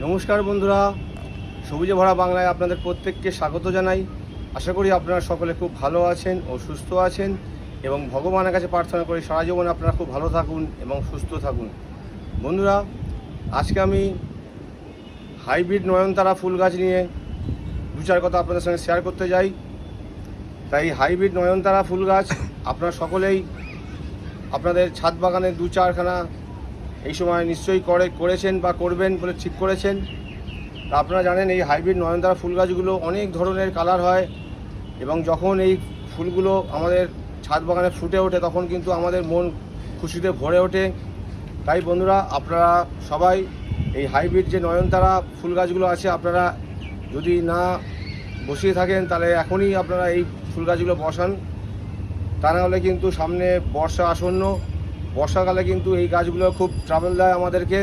নমস্কার বন্ধুরা, সবুজে ভরা বাংলায় আপনাদের প্রত্যেককে স্বাগত জানাই। আশা করি আপনারা সকলে খুব ভালো আছেন ও সুস্থ আছেন এবং ভগবানের কাছে প্রার্থনা করি সারা জীবন আপনারা খুব ভালো থাকুন এবং সুস্থ থাকুন। বন্ধুরা, আজকে আমি হাইব্রিড নয়নতারা ফুল গাছ নিয়ে দু চার কথা আপনাদের সঙ্গে শেয়ার করতে যাই। তাই হাইব্রিড নয়নতারা ফুল গাছ আপনারা সকলেই আপনাদের ছাদ বাগানে দু চারখানা এই সময় নিশ্চয়ই করেছেন বা করবেন বলে ঠিক করেছেন। তা আপনারা জানেন এই হাইব্রিড নয়নতারা ফুল গাছগুলো অনেক ধরনের কালার হয় এবং যখন এই ফুলগুলো আমাদের ছাদ বাগানে ফুটে ওঠে তখন কিন্তু আমাদের মন খুশিতে ভরে ওঠে। তাই বন্ধুরা, আপনারা সবাই এই হাইব্রিড যে নয়নতারা ফুল গাছগুলো আছে আপনারা যদি না বসিয়ে থাকেন তাহলে এখনই আপনারা এই ফুল গাছগুলো বসান। তা না হলে কিন্তু সামনে বর্ষা আসন্ন, বর্ষাকালে কিন্তু এই গাছগুলো খুব ট্রাভেল দেয় আমাদেরকে।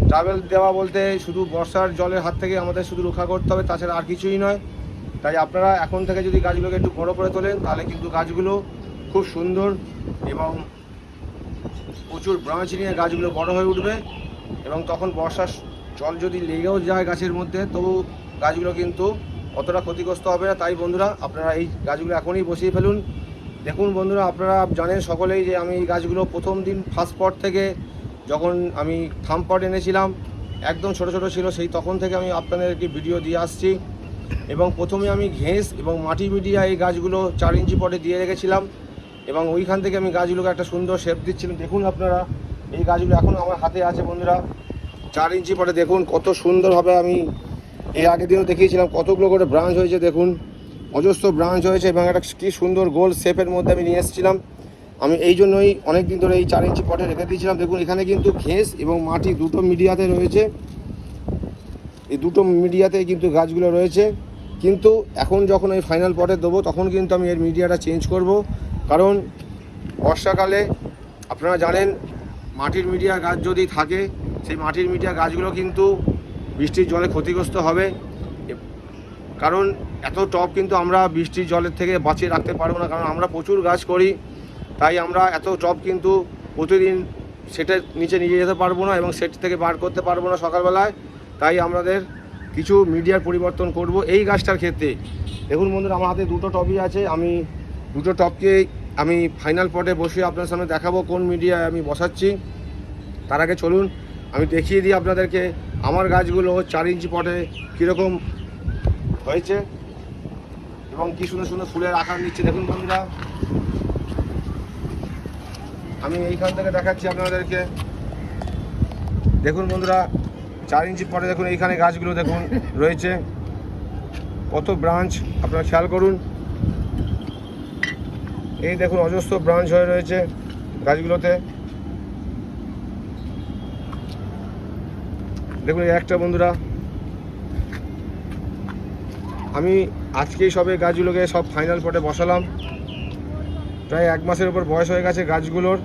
ট্রাভেল দেওয়া বলতে শুধু বর্ষার জলের হাত থেকে আমাদের শুধু রক্ষা করতে হবে, তাছাড়া আর কিছুই নয়। তাই আপনারা এখন থেকে যদি গাছগুলোকে একটু বড় করে তোলেন তাহলে কিন্তু গাছগুলো খুব সুন্দর এবং প্রচুর ব্রাঞ্চ নিয়ে গাছগুলো বড় হয়ে উঠবে এবং তখন বর্ষার জল যদি লেগেও যায় গাছের মধ্যে তবু গাছগুলো কিন্তু অতটা ক্ষতিগ্রস্ত হবে না। তাই বন্ধুরা, আপনারা এই গাছগুলো এখনই বসিয়ে ফেলুন। দেখুন বন্ধুরা, আপনারা জানেন সকলেই যে আমি এই গাছগুলো প্রথম দিন ফার্স্ট পট থেকে যখন আমি থাম পট এনেছিলাম একদম ছোট ছোট ছিল, সেই তখন থেকে আমি আপনাদেরকে ভিডিও দিয়ে আসছি এবং প্রথমে আমি ঘেঁস এবং মাটি মিডিয়া এই গাছগুলো 4 ইঞ্চি পটে দিয়ে রেখেছিলাম এবং ওইখান থেকে আমি গাছগুলোকে একটা সুন্দর শেপ দিচ্ছিলাম। দেখুন আপনারা, এই গাছগুলো এখন আমার হাতে আছে বন্ধুরা 4 ইঞ্চি পটে। দেখুন কত সুন্দরভাবে আমি এর আগের দিনও দেখিয়েছিলাম কতগুলো করে ব্রাঞ্চ হয়েছে। দেখুন অজস্র ব্রাঞ্চ হয়েছে এবং একটা কী সুন্দর গোল শেপের মধ্যে আমি নিয়ে এসেছিলাম। আমি এই জন্যই অনেক দিন ধরে এই 4 ইঞ্চি পটে রেখে দিয়েছিলাম। দেখুন এখানে কিন্তু ঘেঁস এবং মাটি দুটো মিডিয়াতে রয়েছে, এই দুটো মিডিয়াতে কিন্তু গাছগুলো রয়েছে। কিন্তু এখন যখন এই ফাইনাল পটে দেবো তখন কিন্তু আমি এর মিডিয়াটা চেঞ্জ করব, কারণ বর্ষাকালে আপনারা জানেন মাটির মিডিয়া গাছ যদি থাকে সেই মাটির মিডিয়া গাছগুলো কিন্তু বৃষ্টির জলে ক্ষতিগ্রস্ত হবে, কারণ এত টব কিন্তু আমরা বৃষ্টির জলের থেকে বাঁচিয়ে রাখতে পারবো না, কারণ আমরা প্রচুর গাছ করি। তাই আমরা এত টব কিন্তু প্রতিদিন সেটের নিচে নিয়ে যেতে পারবো না এবং সেট থেকে বার করতে পারবো না সকালবেলায়। তাই আমাদের কিছু মিডিয়ার পরিবর্তন করব এই গাছটার ক্ষেত্রে। দেখুন বন্ধুরা, আমার হাতে দুটো টবই আছে। আমি দুটো টবকে আমি ফাইনাল পটে বসিয়ে আপনার সামনে দেখাবো কোন মিডিয়ায় আমি বসাচ্ছি। তার আগে চলুন আমি দেখিয়ে দিই আপনাদেরকে আমার গাছগুলো 4 ইঞ্চি পটে কীরকম হয়েছে এবং কী সুন্দর সুন্দর ফুলের আকার নিচ্ছে। দেখুন বন্ধুরা, আমি এইখান থেকে দেখাচ্ছি আপনাদেরকে। দেখুন বন্ধুরা, 4 ইঞ্চি পটে দেখুন এইখানে গাছগুলো দেখুন রয়েছে কত ব্রাঞ্চ, আপনারা খেয়াল করুন। এই দেখুন অজস্র ব্রাঞ্চ হয়ে রয়েছে গাছগুলোতে। দেখুন এই একটা বন্ধুরা, আমি আজকেই সবে গাছগুলোকে সব ফাইনাল পটে বসালাম। প্রায় 1 মাসের উপর বয়স হয়ে গেছে গাছগুলোর।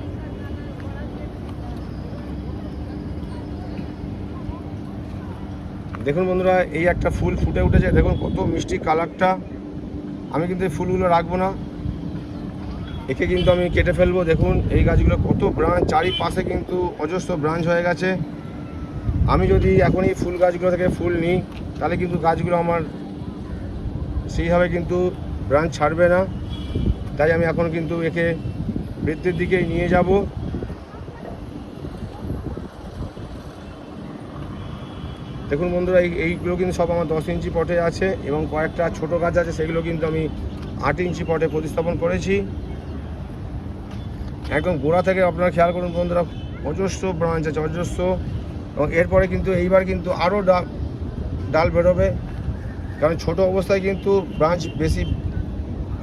দেখুন বন্ধুরা, এই একটা ফুল ফুটে উঠেছে, দেখুন কত মিষ্টি কালারটা। আমি কিন্তু এই ফুলগুলো রাখবো না, একে কিন্তু আমি কেটে ফেলবো। দেখুন এই গাছগুলো কত ব্রাঞ্চ, চারিপাশে কিন্তু অজস্র ব্রাঞ্চ হয়ে গেছে। আমি যদি এখনই ফুল গাছগুলো থেকে ফুল নিই তাহলে কিন্তু গাছগুলো আমার সেইভাবে কিন্তু ব্রাঞ্চ ছাড়বে না। তাই আমি এখন কিন্তু একে বৃদ্ধির দিকেই নিয়ে যাব। দেখুন বন্ধুরা, এইগুলো কিন্তু সব আমার 10 ইঞ্চি পটে আছে এবং কয়েকটা ছোট গাছ আছে সেগুলো কিন্তু আমি 8 ইঞ্চি পটে প্রতিস্থাপন করেছি। একদম গোড়া থেকে আপনারা খেয়াল করুন বন্ধুরা, অজস্র ব্রাঞ্চ আছে অজস্র। এবং এরপরে কিন্তু এইবার কিন্তু আরও ডাল বেরোবে, কারণ ছোট অবস্থায় কিন্তু ব্রাঞ্চ বেশি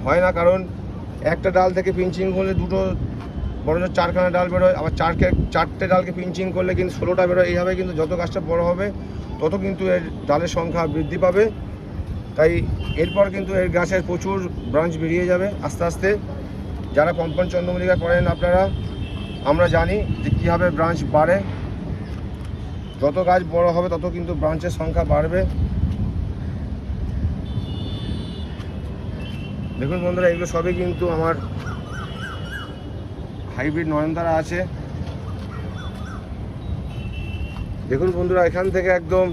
হয় না, কারণ একটা ডাল থেকে পিঞ্চিং করলে দুটো বড় জোর 4খানা ডাল বেরোয়, আবার 4টে ডালকে পিঞ্চিং করলে কিন্তু 16টা বেরোয়। এইভাবে কিন্তু যত গাছটা বড় হবে তত কিন্তু এর ডালের সংখ্যা বৃদ্ধি পাবে। তাই এরপর কিন্তু এর গাছের প্রচুর ব্রাঞ্চ বেরিয়ে যাবে আস্তে আস্তে। যারা কম্পাউন্ড চন্দ্রমল্লিকা করেন আপনারা, আমরা জানি যে কীভাবে ব্রাঞ্চ বাড়ে। যত গাছ বড় হবে তত কিন্তু ব্রাঞ্চের সংখ্যা বাড়বে। দেখুন বন্ধুরা, এগুলো সবই কিন্তু আমার হাইব্রিড নয়নতারা আছে। দেখুন বন্ধুরা, এখান থেকে একদম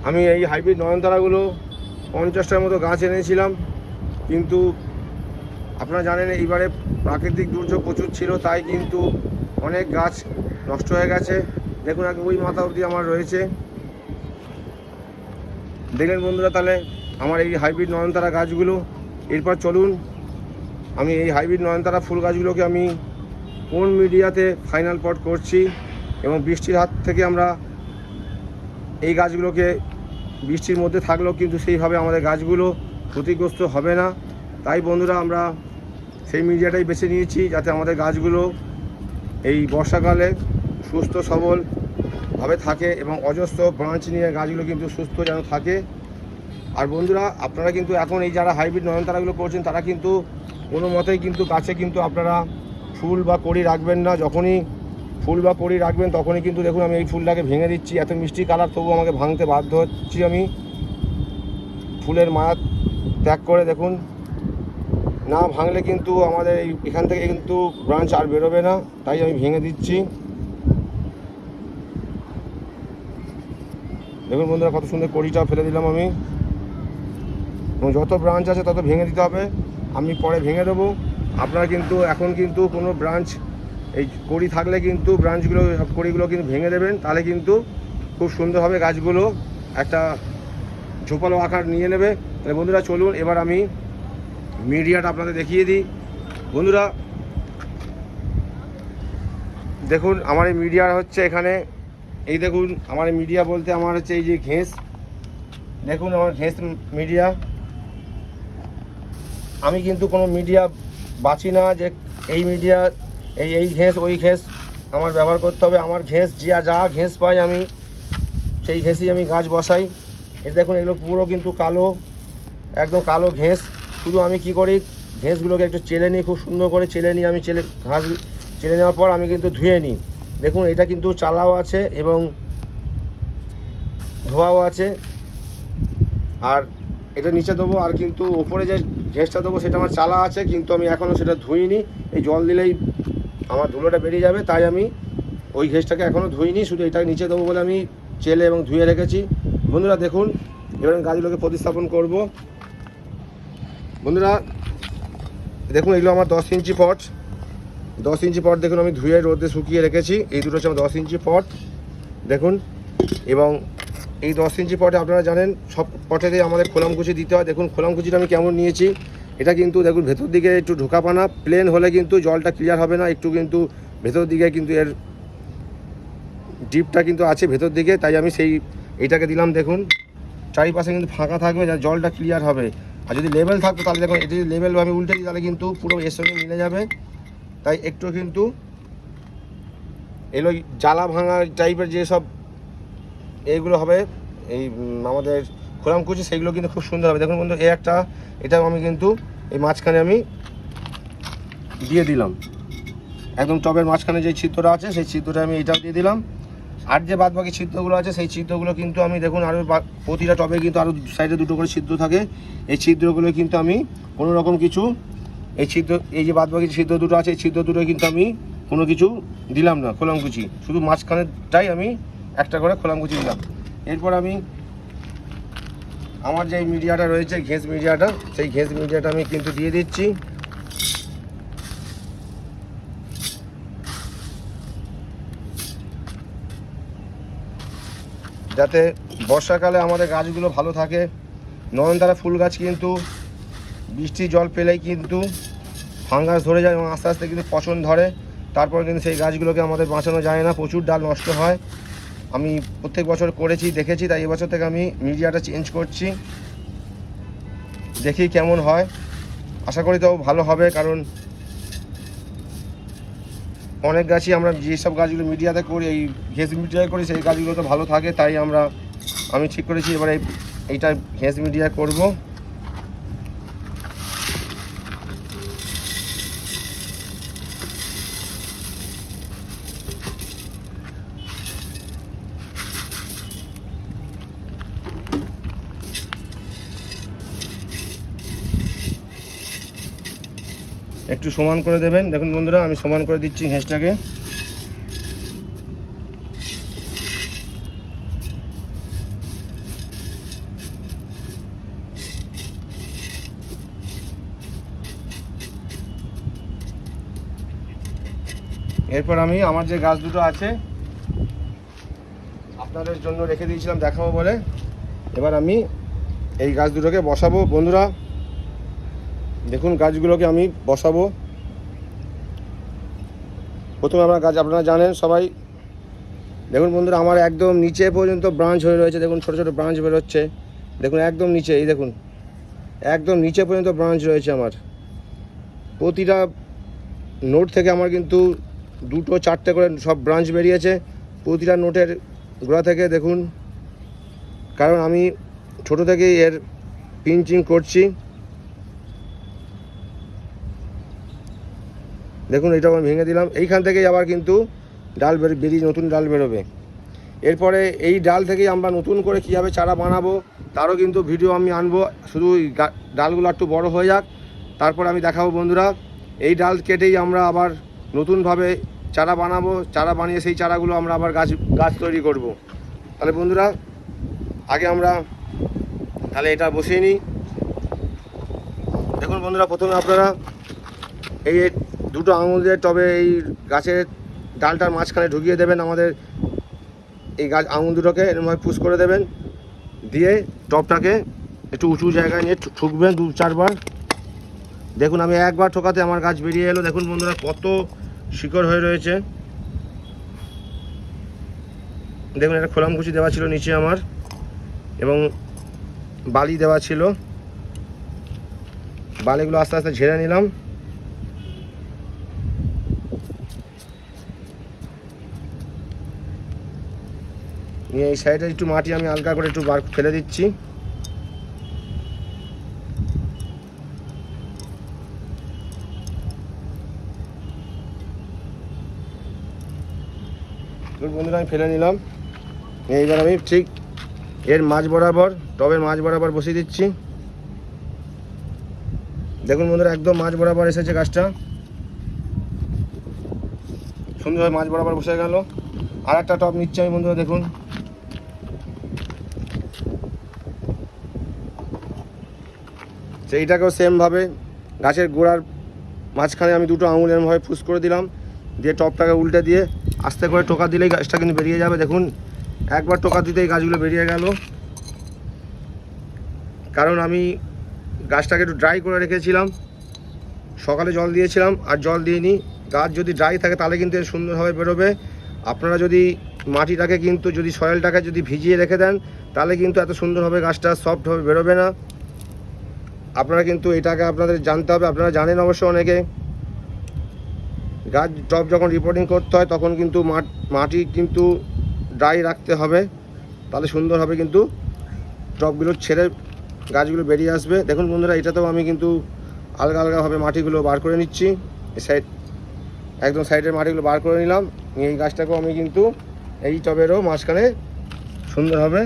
আমি এই হাইব্রিড নয়নতারাগুলো 50টার মতো গাছ এনেছিলাম, কিন্তু আপনারা জানেন এইবারে প্রাকৃতিক দুর্যোগ প্রচুর ছিল, তাই কিন্তু অনেক গাছ নষ্ট হয়ে গেছে। দেখুন একদম ওই মাথা অবধি আমার রয়েছে। দেখলেন বন্ধুরা তাহলে আমার এই হাইব্রিড নয়নতারা গাছগুলো। এরপর চলুন আমি এই হাইব্রিড নয়নতারা ফুল গাছগুলোকে আমি কোন মিডিয়াতে ফাইনাল পট করছি, এবং বৃষ্টির হাত থেকে আমরা এই গাছগুলোকে বৃষ্টির মধ্যে থাকলেও কিন্তু সেইভাবে আমাদের গাছগুলো ক্ষতিগ্রস্ত হবে না। তাই বন্ধুরা আমরা সেই মিডিয়াটাই বেছে নিয়েছি, যাতে আমাদের গাছগুলো এই বর্ষাকালে সুস্থ সবলভাবে থাকে এবং অজস্র ব্রাঞ্চ নিয়ে গাছগুলো কিন্তু সুস্থ যেন থাকে। আর বন্ধুরা আপনারা কিন্তু এখন এই যারা হাইব্রিড নয়নতারাগুলো করছেন তারা কিন্তু কোনো মতেই কিন্তু গাছে কিন্তু আপনারা ফুল বা কড়ি রাখবেন না। যখনই ফুল বা কড়ি রাখবেন তখনই কিন্তু দেখুন আমি এই ফুলটাকে ভেঙে দিচ্ছি। এত মিষ্টি কালার তবু আমাকে ভাঙতে বাধ্য হচ্ছি আমি, ফুলের মায়া ত্যাগ করে। দেখুন না ভাঙলে কিন্তু আমাদের এখান থেকে কিন্তু ব্রাঞ্চ আর বেরোবে না, তাই আমি ভেঙে দিচ্ছি। দেখুন বন্ধুরা কত সুন্দর কড়িটা ফেলে দিলাম আমি, এবং যত ব্রাঞ্চ আছে তত ভেঙে দিতে হবে, আমি পরে ভেঙে দেবো। আপনারা কিন্তু এখন কিন্তু কোনো ব্রাঞ্চ এই কড়ি থাকলে কিন্তু ব্রাঞ্চগুলো কড়িগুলো কিন্তু ভেঙে দেবেন, তাহলে কিন্তু খুব সুন্দরভাবে গাছগুলো একটা ঝোপালো আকার নিয়ে নেবে। তাহলে বন্ধুরা চলুন এবার আমি মিডিয়াটা আপনাদের দেখিয়ে দিই। বন্ধুরা দেখুন আমার এই মিডিয়া হচ্ছে এখানে, এই দেখুন আমার এই মিডিয়া বলতে আমার হচ্ছে এই যে ঘেঁস, দেখুন আমার ঘেঁস মিডিয়া। আমি কিন্তু কোনো মিডিয়া বাছি না যে এই মিডিয়া এই ঘেঁস ওই ঘেঁস আমার ব্যবহার করতে হবে। আমার ঘেঁস যা ঘেঁস পাই আমি সেই ঘেঁসই আমি গাছ বসাই। এই দেখুন এগুলো পুরো কিন্তু কালো, একদম কালো ঘেঁস। শুধু আমি কি করি, ঘেঁসগুলোকে একটু চেলে নিই, খুব সুন্দর করে চেলে নিই আমি। ঘাস চেলে নেওয়ার পর আমি কিন্তু ধুয়ে নিই। দেখুন এটা কিন্তু চালাও আছে এবং ধোয়াও আছে। আর এটা নিচে দেবো, আর কিন্তু ওপরে যে ঘেঁসটা দেবো সেটা আমার চালা আছে, কিন্তু আমি এখনও সেটা ধুইনি। এই জল দিলেই আমার ধুলোটা বেরিয়ে যাবে, তাই আমি ওই ঘেঁসটাকে এখনও ধুইনি, শুধু এটা নিচে দেবো বলে আমি চেলে এবং ধুয়ে রেখেছি। বন্ধুরা দেখুন এবার আমি গাছগুলোকে প্রতিস্থাপন করব। বন্ধুরা দেখুন এগুলো আমার 10 ইঞ্চি পট, 10 ইঞ্চি পট দেখুন আমি ধুয়ে রোদে শুকিয়ে রেখেছি। এই দুটো হচ্ছে আমার 10 ইঞ্চি পট দেখুন। এবং এই 10 ইঞ্চি পটে আপনারা জানেন সব পটেতে আমাদের খোলামকুচি দিতে হয়। দেখুন খোলামকুচিটা আমি কেমন নিয়েছি, এটা কিন্তু দেখুন ভেতর দিকে একটু ঢোকাপানা, প্লেন হলে কিন্তু জলটা ক্লিয়ার হবে না, একটু কিন্তু ভেতর দিকে কিন্তু এর ডিপটা কিন্তু আছে ভেতর দিকে, তাই আমি এইটাকে দিলাম। দেখুন চারিপাশে কিন্তু ফাঁকা থাকবে, যা জলটা ক্লিয়ার হবে। আর যদি লেভেল থাকতো তাহলে দেখুন এটা যদি লেভেল আমি উল্টে দিই তাহলে কিন্তু পুরো এর সঙ্গে মিলে যাবে। তাই একটু কিন্তু এলো জ্বালা ভাঙা টাইপের যেসব এইগুলো হবে এই আমাদের খোলামকুচি, সেইগুলো কিন্তু খুব সুন্দর হবে। দেখুন বন্ধু এটাও আমি কিন্তু এই মাঝখানে আমি দিয়ে দিলাম, একদম টবের মাঝখানে যে ছিদ্রটা আছে সেই ছিদ্রটা আমি এটাও দিয়ে দিলাম। আর যে বাদবাকি ছিদ্রগুলো আছে সেই ছিদ্রগুলো কিন্তু আমি দেখুন আরও প্রতিটা টবে কিন্তু আরও সাইডে দুটো করে ছিদ্র থাকে, এই ছিদ্রগুলো কিন্তু আমি কোনো রকম কিছু এই যে বাদবাকি ছিদ্র দুটো আছে এই ছিদ্র দুটো কিন্তু আমি কোনো কিছু দিলাম না খোলামকুচি, শুধু মাঝখানেরটাই আমি একটা করে খোলামকুচি দিলাম। এরপর আমি আমার যে মিডিয়াটা রয়েছে ঘেঁস মিডিয়াটা, সেই ঘেঁস মিডিয়াটা আমি কিন্তু দিয়ে দিচ্ছি। যাতে বর্ষাকালে আমাদের গাছগুলো ভালো থাকে। নয়নতারা ফুল গাছ কিন্তু বৃষ্টি জল পেলেই কিন্তু ফাঙ্গাস ধরে যায় এবং আস্তে আস্তে কিন্তু পচন ধরে, তারপর কিন্তু সেই গাছগুলোকে আমাদের বাঁচানো যায় না, প্রচুর ডাল নষ্ট হয়। আমি প্রত্যেক বছর করেছি দেখেছি, তাই এবছর থেকে আমি মিডিয়াটা চেঞ্জ করছি, দেখি কেমন হয়। আশা করি তো ভালো হবে, কারণ অনেক গাছই আমরা যেসব গাছগুলো মিডিয়াতে করি এই ঘেঁস মিডিয়ায় করি সেই গাছগুলো তো ভালো থাকে, তাই আমি ঠিক করেছি এবার এইটা ঘেঁস মিডিয়া করব। একটু সমান করে দেবেন। দেখুন বন্ধুরা আমি সমান করে দিচ্ছি ঘেঁসটাকে। এরপর আমি আমার যে গাছ দুটো আছে আপনাদের জন্য রেখে দিয়েছিলাম দেখাবো বলে, এবার আমি এই গাছ দুটোকে বসাবো। বন্ধুরা দেখুন গাছগুলোকে আমি বসাবো। প্রথমে আমরা গাছ আপনারা জানেন সবাই, দেখুন বন্ধুরা আমার একদম নিচে পর্যন্ত ব্রাঞ্চ হয়ে রয়েছে, দেখুন ছোটো ছোটো ব্রাঞ্চ বেরোচ্ছে, দেখুন একদম নিচে, এই দেখুন একদম নিচে পর্যন্ত ব্রাঞ্চ রয়েছে আমার। প্রতিটা নোট থেকে আমার কিন্তু 2-4টে করে সব ব্রাঞ্চ বেরিয়েছে প্রতিটা নোটের গোড়া থেকে, দেখুন কারণ আমি ছোট থেকেই এর পিঞ্চিং করছি। দেখুন এটা আমি ভেঙে দিলাম, এইখান থেকেই আবার কিন্তু ডাল বেরিয়ে নতুন ডাল বেরোবে। এরপরে এই ডাল থেকেই আমরা নতুন করে কীভাবে চারা বানাবো তারও কিন্তু ভিডিও আমি আনবো, শুধু ডালগুলো একটু বড় হয়ে যাক তারপর আমি দেখাবো। বন্ধুরা এই ডাল কেটেই আমরা আবার নতুনভাবে চারা বানাবো, চারা বানিয়ে সেই চারাগুলো আমরা আবার গাছ তৈরি করব। তাহলে বন্ধুরা আগে আমরা তাহলে এটা বসিয়ে নিই। দেখুন বন্ধুরা প্রথমে আপনারা এই 2টো আঙুল দিয়ে টবে এই গাছের ডালটার মাঝখানে ঢুকিয়ে দেবেন, আমাদের এই গাছ আঙুল দুটোকে এরকমভাবে পুশ করে দেবেন, দিয়ে টবটাকে একটু উঁচু জায়গায় নিয়ে ঠুকবেন 2-4 বার। দেখুন আমি একবার ঠোকাতে আমার গাছ বেরিয়ে এলো। দেখুন বন্ধুরা কত শিকড় হয়ে রয়েছে, দেখুন একটা খোলামকুচি দেওয়া ছিল নিচে আমার এবং বালি দেওয়া ছিল, বালিগুলো আস্তে আস্তে ঝেড়ে নিলাম। এই সাইডে একটু মাটি আমি হালকা করে একটু ফেলে দিচ্ছি। বন্ধুরা আমি ফেলে নিলাম, এইবার আমি ঠিক এর মাঝ বরাবর টবের মাঝ বরাবর বসিয়ে দিচ্ছি। দেখুন বন্ধুরা একদম মাঝ বরাবর এসেছে গাছটা, সুন্দরভাবে মাঝ বরাবর বসে গেল। আর একটা টব নিচ্ছে আমি বন্ধুরা, দেখুন সেইটাকেও সেমভাবে গাছের গোড়ার মাঝখানে আমি 2টো আঙুল এরমভাবে ফুস করে দিলাম, দিয়ে টবটাকে উল্টে দিয়ে আস্তে করে টোকা দিলেই গাছটা কিন্তু বেরিয়ে যাবে। দেখুন একবার টোকা দিতেই গাছগুলো বেরিয়ে গেল, কারণ আমি গাছটাকে একটু ড্রাই করে রেখেছিলাম, সকালে জল দিয়েছিলাম আর জল দিইনি। গাছ যদি ড্রাই থাকে তাহলে কিন্তু এর সুন্দরভাবে বেরোবে। আপনারা যদি মাটিটাকে কিন্তু যদি সয়েলটাকে যদি ভিজিয়ে রেখে দেন তাহলে কিন্তু এত সুন্দরভাবে গাছটা সফটভাবে বেরোবে না। আপনারা কিন্তু এটাকে আপনাদের জানতে হবে, আপনারা জানেন অবশ্য অনেকে গাছ টব যখন রিপোর্টিং করতে হয় তখন কিন্তু মাটি কিন্তু ড্রাই রাখতে হবে, তাহলে সুন্দরভাবে কিন্তু টবগুলো ছেড়ে গাছগুলো বেরিয়ে আসবে। দেখুন বন্ধুরা এটাতেও আমি কিন্তু আলগা আলগাভাবে মাটিগুলো বার করে নিচ্ছি, এই সাইড একদম সাইডের মাটিগুলো বার করে নিলাম। এই গাছটাকেও আমি কিন্তু এই টবেরও মাঝখানে সুন্দরভাবে,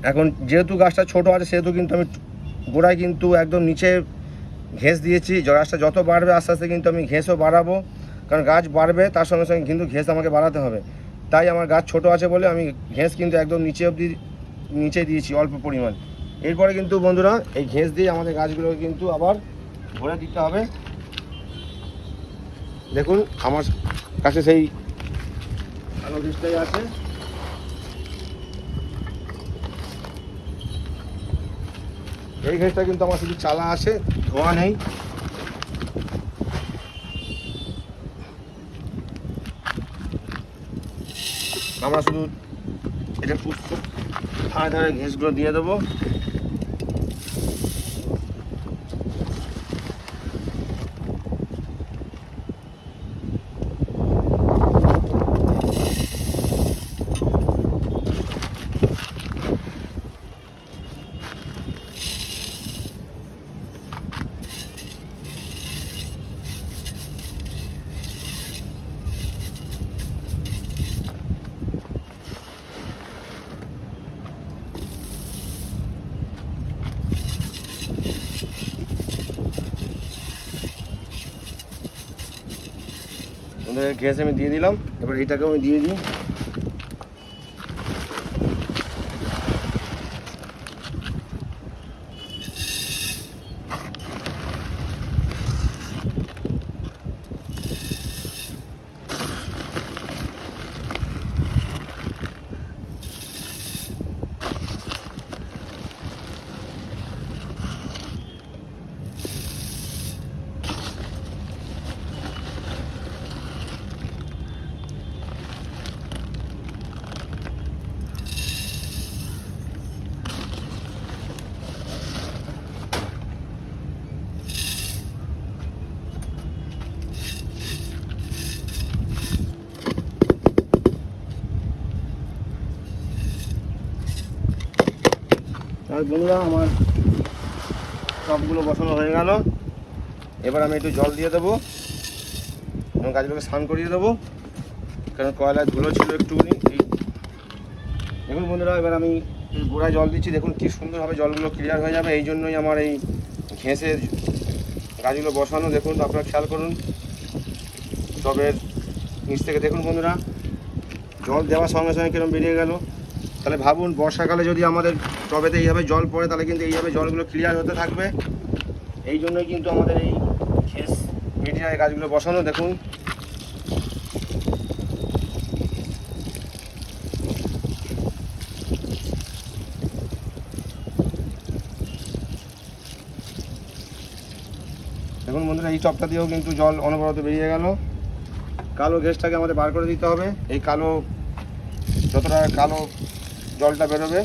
এখন যেহেতু গাছটা ছোট আছে সেহেতু কিন্তু আমি গোড়ায় কিন্তু একদম নিচে ঘেঁস দিয়েছি। গাছটা যত বাড়বে আস্তে আস্তে কিন্তু আমি ঘেঁসও বাড়াবো, কারণ গাছ বাড়বে তার সঙ্গে সঙ্গে কিন্তু ঘেঁস আমাকে বাড়াতে হবে। তাই আমার গাছ ছোট আছে বলে আমি ঘেঁস কিন্তু একদম নিচে অবধি নিচে দিয়েছি অল্প পরিমাণ। এরপরে কিন্তু বন্ধুরা এই ঘেঁস দিয়ে আমাদের গাছগুলোকে কিন্তু আবার ভরে দিতে হবে। দেখুন আমার কাছে সেই আলো ঘেঁসটাই আছে, এই ঘেঁসটা কিন্তু আমার শুধু চালা আছে, ধোয়া নেই। আমরা শুধু এটা ধারে ধারে ঘেঁসগুলো দিয়ে দেবো। গ্যাস আমি দিয়ে দিলাম, এবার এইটাকেও আমি দিয়ে দিই। আর বন্ধুরা আমার টবগুলো বসানো হয়ে গেল। এবার আমি একটু জল দিয়ে দেবো এবং গাছগুলোকে স্নান করিয়ে দেবো, কারণ কয়লায় ধুলো ছিল একটুখানি। দেখুন বন্ধুরা, এবার আমি এই গোড়ায় জল দিচ্ছি। দেখুন কি সুন্দরভাবে জলগুলো ক্লিয়ার হয়ে যাবে। এই জন্যই আমার এই ঘেঁষের গাছগুলো বসানো। দেখুন আপনারা খেয়াল করুন টবের নিচ থেকে। দেখুন বন্ধুরা, জল দেওয়ার সঙ্গে সঙ্গে কিরকম বেরিয়ে গেল। তাহলে ভাবুন বর্ষাকালে যদি আমাদের টবেতে এইভাবে জল পড়ে, তাহলে কিন্তু এইভাবে জলগুলো ক্লিয়ার হতে থাকবে। এই জন্যই কিন্তু আমাদের এই ঘেঁষ মিডিয়ায় গাছগুলো বসানো। দেখুন দেখুন বন্ধুরা, এই টবটা দিয়েও কিন্তু জল অনবরত বেরিয়ে গেল। কালো ঘেঁষটাকে আমাদের বার করে দিতে হবে। এই কালো যতটা কালো জলটা বেরোবে,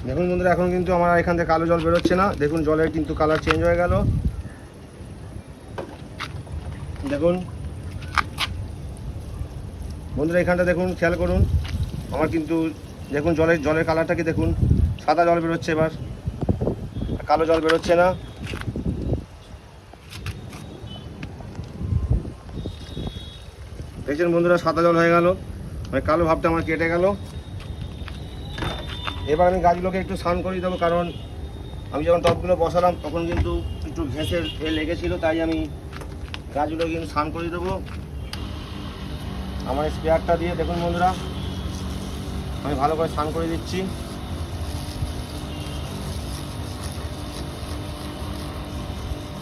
দেখুন বন্ধুরা, এখন কিন্তু আমার এখান থেকে কালো জল বেরোচ্ছে না। দেখুন জলের কিন্তু কালার চেঞ্জ হয়ে গেল। দেখুন বন্ধুরা, এখানটা দেখুন, খেয়াল করুন আমার কিন্তু দেখুন জলের কালারটাকে দেখুন, সাদা জল বেরোচ্ছে এবার, কালো জল বেরোচ্ছে না। দেখছেন বন্ধুরা, সাদা জল হয়ে গেল, মানে কালো ভাবটা আমার কেটে গেল। এবার আমি গাছগুলোকে একটু স্নান করিয়ে দেবো, কারণ আমি যখন টবগুলো বসালাম তখন কিন্তু একটু ঘেঁষের লেগেছিল, তাই আমি গাছগুলো কিন্তু স্নান করিয়ে দেবো আমার স্প্রেয়ারটা দিয়ে। দেখুন বন্ধুরা, আমি ভালো করে স্নান করে দিচ্ছি।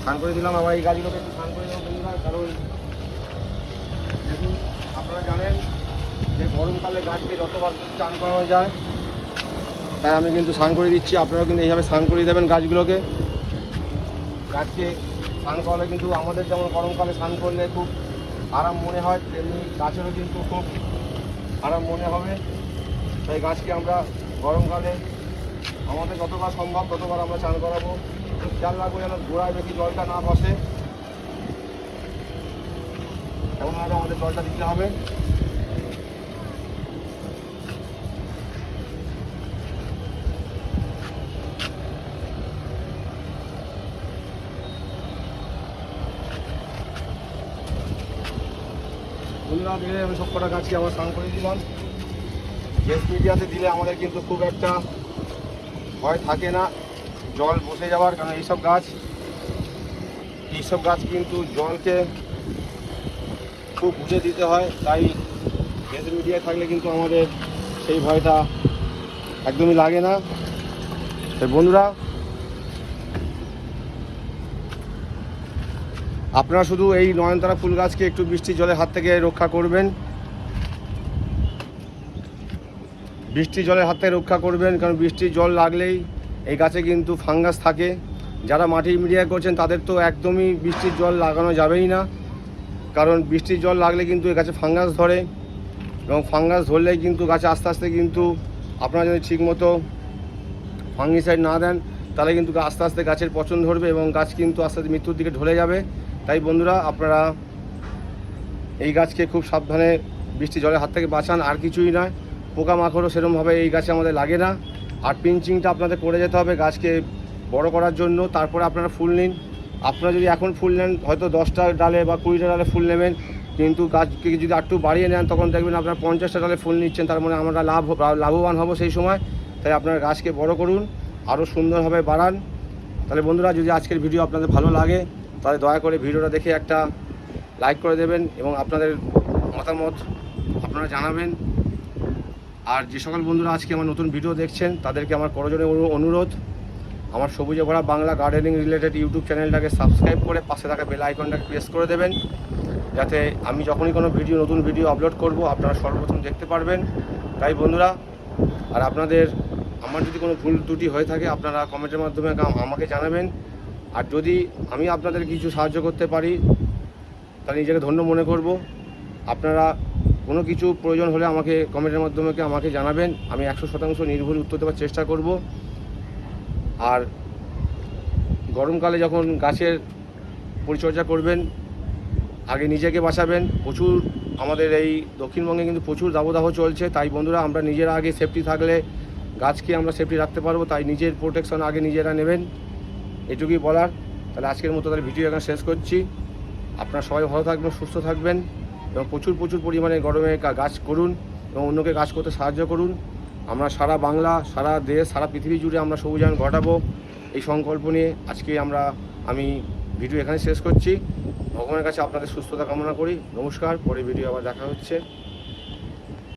স্নান করে দিলাম। আবার এই গাছগুলোকে একটু স্নান করে দেবো বন্ধুরা, কারণ দেখুন আপনারা জানেন যে গরমকালে গাছকে যতবার স্নান করানো যায়, তাই আমি কিন্তু স্নান করে দিচ্ছি। আপনারাও কিন্তু এইভাবে স্নান করিয়ে দেবেন গাছগুলোকে। গাছকে স্নান করলে কিন্তু আমাদের যেমন গরমকালে স্নান করলে খুব আরাম মনে হয়, তেমনি গাছেরও কিন্তু খুব আরাম মনে হবে। তাই গাছকে আমরা গরমকালে আমাদের যতবার সম্ভব ততবার আমরা স্নান করাবো। খেয়াল রাখবো যেন গোড়ায় বেশি জলটা না বসে, এমনভাবে আমাদের জলটা দিতে হবে। বন্ধুরা, দিলে আমি সব কটা গাছকে আমার স্নান করে দিলাম। গ্যাস মিডিয়াতে দিলে আমাদের কিন্তু খুব একটা ভয় থাকে না জল বসে যাওয়ার, কারণ এইসব গাছ কিন্তু জলকে খুব বুঝে দিতে হয়। তাই গ্যাস মিডিয়ায় থাকলে কিন্তু আমাদের সেই ভয়টা একদমই লাগে না। তাই বন্ধুরা, আপনারা শুধু এই নয়নতারা ফুল গাছকে একটু বৃষ্টির জলের হাত থেকে রক্ষা করবেন। বৃষ্টির জলের হাত থেকে রক্ষা করবেন, কারণ বৃষ্টির জল লাগলেই এই গাছে কিন্তু ফাঙ্গাস থাকে। যারা মাটির মিডিয়া করছেন তাদের তো একদমই বৃষ্টির জল লাগানো যাবেই না, কারণ বৃষ্টির জল লাগলে কিন্তু এই গাছে ফাঙ্গাস ধরে, এবং ফাঙ্গাস ধরলেই কিন্তু গাছে আস্তে আস্তে কিন্তু আপনারা যদি ঠিকমতো ফাঙ্গিসাইড না দেন, তাহলে কিন্তু আস্তে আস্তে গাছের পচন ধরবে এবং গাছ কিন্তু আস্তে আস্তে মৃত্যুর দিকে ঢলে যাবে। তাই বন্ধুরা, আপনারা এই গাছকে খুব সাবধানে বৃষ্টি জলের হাত থেকে বাঁচান, আর কিছুই নয়। পোকামাকড়ও সেরকমভাবে এই গাছে আমাদের লাগে না। আর পিঞ্চিংটা আপনাদের করে যেতে হবে গাছকে বড় করার জন্য। তারপরে আপনারা ফুল নিন। আপনারা যদি এখন ফুল নেন, হয়তো 10টা ডালে বা 20টা ডালে ফুল নেবেন, কিন্তু গাছকে যদি একটু বাড়িয়ে নেন, তখন দেখবেন আপনারা 50টা ডালে ফুল নিচ্ছেন। তার মানে আমরা লাভবান হব সেই সময়। তাই আপনারা গাছকে বড় করুন, আরও সুন্দরভাবে বাড়ান। তাহলে বন্ধুরা, যদি আজকের ভিডিও আপনাদের ভালো লাগে, তাহলে দয়া করে ভিডিওটা দেখে একটা লাইক করে দেবেন এবং আপনাদের মতামত আপনারা জানাবেন। আর যে সকল বন্ধুরা আজকে আমার নতুন ভিডিও দেখছেন, তাদেরকে আমার করজোড়ে অনুরোধ, আমার সবুজে ভরা বাংলা গার্ডেনিং রিলেটেড ইউটিউব চ্যানেলটাকে সাবস্ক্রাইব করে পাশে থাকা বেল আইকনটাকে প্রেস করে দেবেন, যাতে আমি যখনই কোনো নতুন ভিডিও আপলোড করব আপনারা সর্বপ্রথম দেখতে পারবেন। তাই বন্ধুরা, আর আপনাদের আমার যদি কোনো ভুল ত্রুটি হয়ে থাকে আপনারা কমেন্টের মাধ্যমে আমাকে জানাবেন। আর যদি আমি আপনাদের কিছু সাহায্য করতে পারি তাহলে নিজেকে ধন্য মনে করব। আপনারা কোনো কিছু প্রয়োজন হলে আমাকে কমেন্টের মাধ্যমে আমাকে জানাবেন, আমি 100% নির্ভুল উত্তর দেওয়ার চেষ্টা করব। আর গরমকালে যখন গাছের পরিচর্যা করবেন আগে নিজেকে বাঁচাবেন। প্রচুর আমাদের এই দক্ষিণবঙ্গে কিন্তু প্রচুর দাবদাহ চলছে, তাই বন্ধুরা আমরা নিজেরা আগে সেফটি থাকলে গাছকে আমরা সেফটি রাখতে পারবো। তাই নিজের প্রোটেকশন আগে নিজেরা নেবেন, এটুকুই বলার। তাহলে আজকের মতো তাহলে ভিডিও এখানে শেষ করছি। আপনারা সবাই ভালো থাকবেন, সুস্থ থাকবেন এবং প্রচুর পরিমাণে গরমে গাছ করুন এবং অন্যকে গাছ করতে সাহায্য করুন। আমরা সারা বাংলা, সারা দেশ, সারা পৃথিবী জুড়ে আমরা সবুজায়ন ঘটাবো এই সংকল্প নিয়ে আজকে আমি ভিডিও এখানে শেষ করছি। ভগবানের কাছে আপনাদের সুস্থতা কামনা করি। নমস্কার, পরে ভিডিও আবার দেখা হচ্ছে।